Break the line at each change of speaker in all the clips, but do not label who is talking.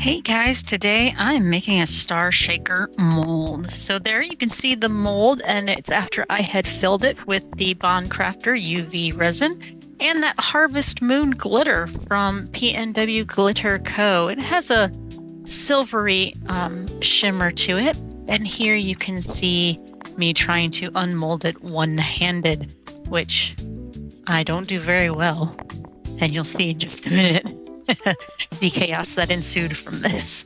Hey guys, today I'm making a star shaker mold. So there you can see the mold, and it's after I had filled it with the Craftor UV Resin and that Harvest Moon glitter from PNW Glitter Co. It has a silvery shimmer to it, and here you can see me trying to unmold it one-handed, which I don't do very well, and you'll see in just a minute the chaos that ensued from this.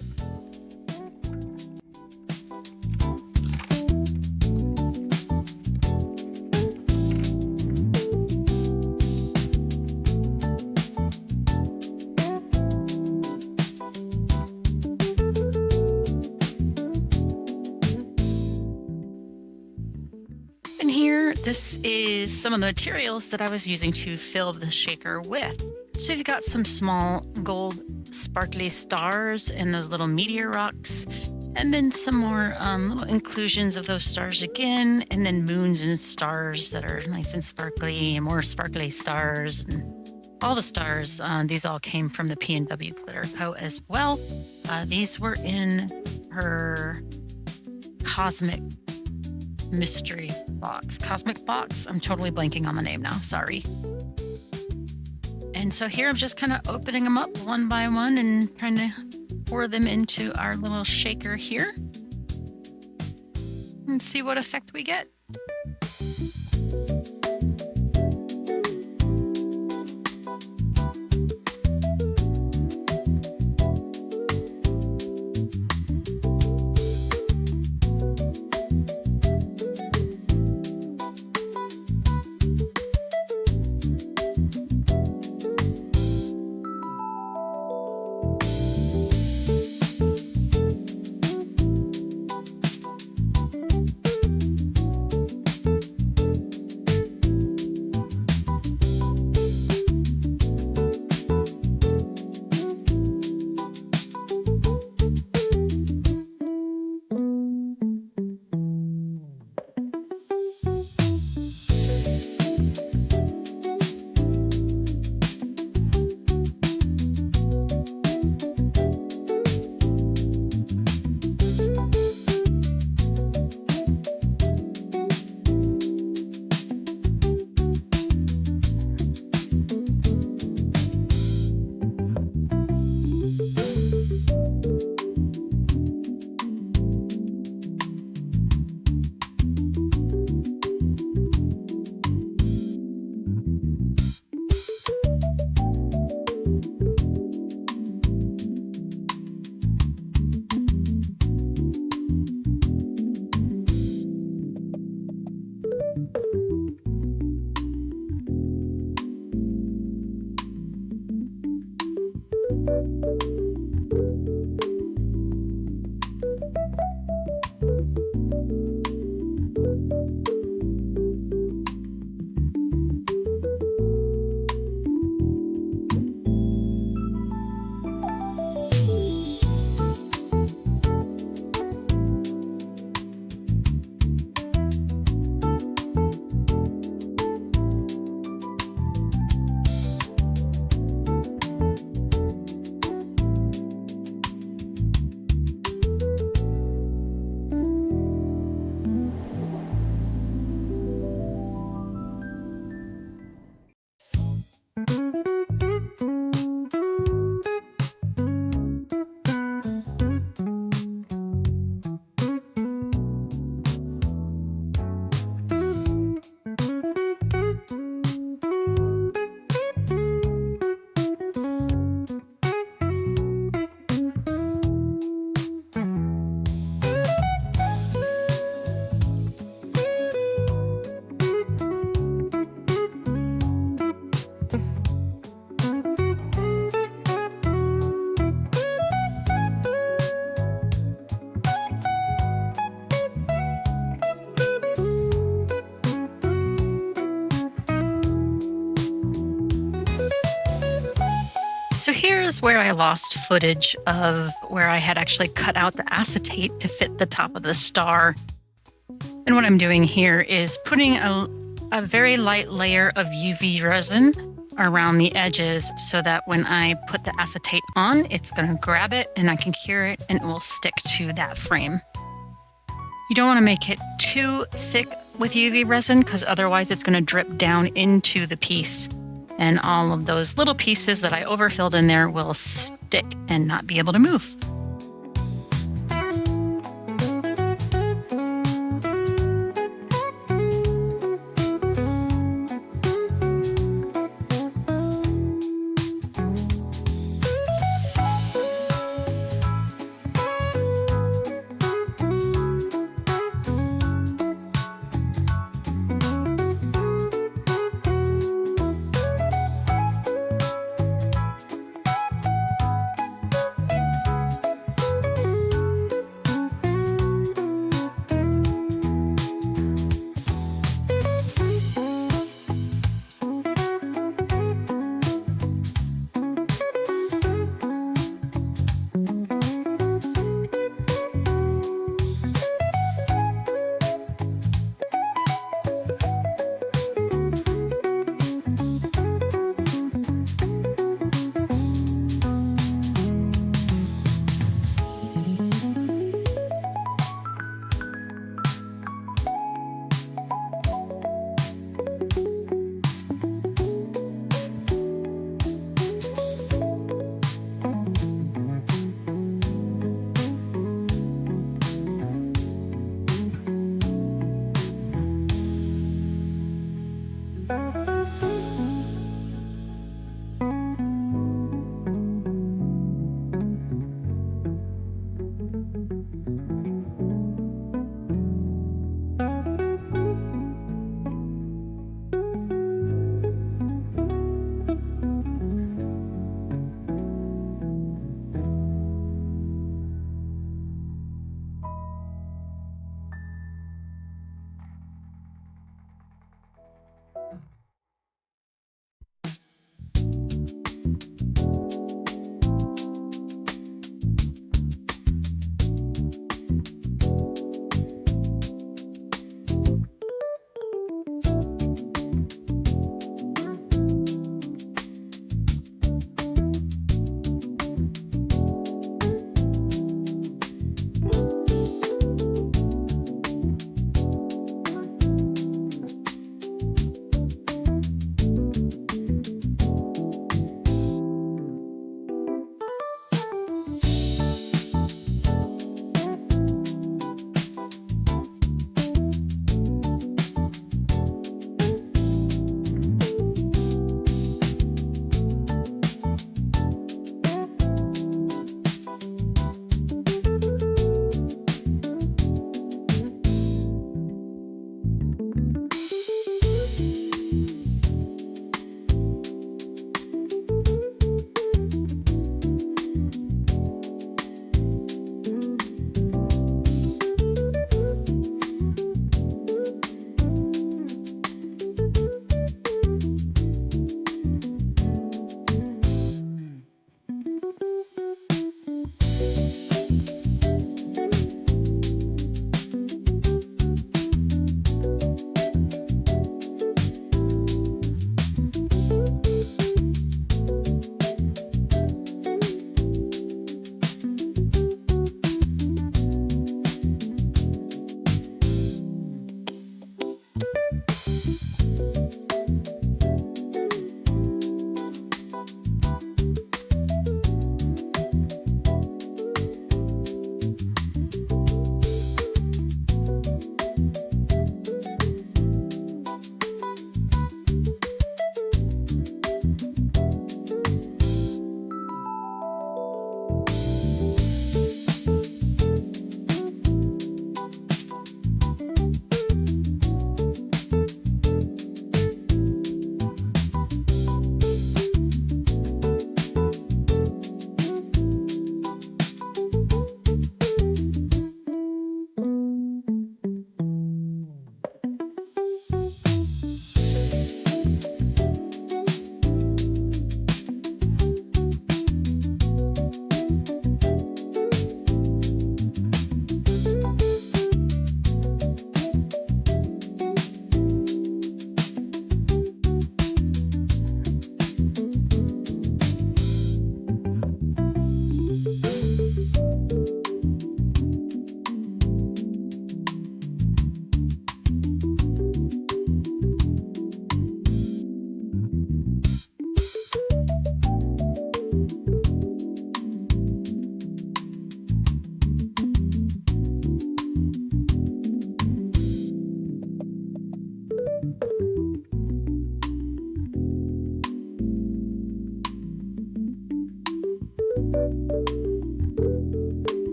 And here, this is some of the materials that I was using to fill the shaker with. So you've got some small gold sparkly stars and those little meteor rocks, and then some more little inclusions of those stars again, and then moons and stars that are nice and sparkly, and more sparkly stars, and all the stars. These all came from the PNW Glitter Co as well. These were in her Cosmic Mystery Box. Cosmic Box? I'm totally blanking on the name now, sorry. And so here I'm just kind of opening them up one by one and trying to pour them into our little shaker here and see what effect we get. So here's where I lost footage of where I had actually cut out the acetate to fit the top of the star. And what I'm doing here is putting a very light layer of UV resin around the edges so that when I put the acetate on, it's going to grab it and I can cure it and it will stick to that frame. You don't want to make it too thick with UV resin because otherwise it's going to drip down into the piece and all of those little pieces that I overfilled in there will stick and not be able to move.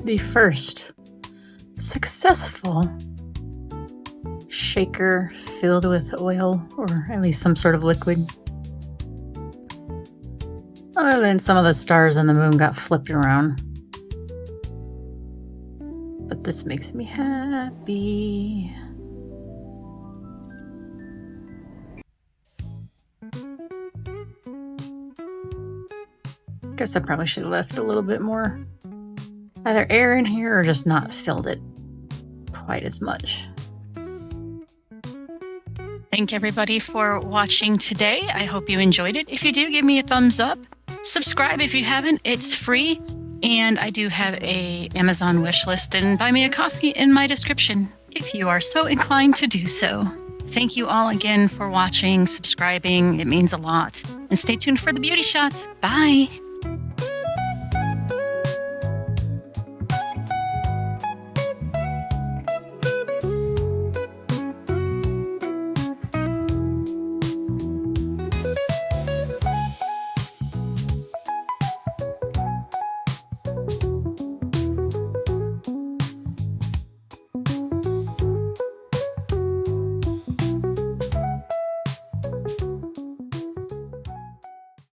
the first successful shaker filled with oil, or at least some sort of liquid. Other than some of the stars on the moon got flipped around. But this makes me happy. Guess I probably should have left a little bit more either air in here or just not filled it quite as much.
Thank everybody for watching today. I hope you enjoyed it. If you do, give me a thumbs up. Subscribe if you haven't. It's free. And I do have a Amazon wish list and buy me a coffee in my description if you are so inclined to do so. Thank you all again for watching, subscribing. It means a lot. And stay tuned for the beauty shots. Bye.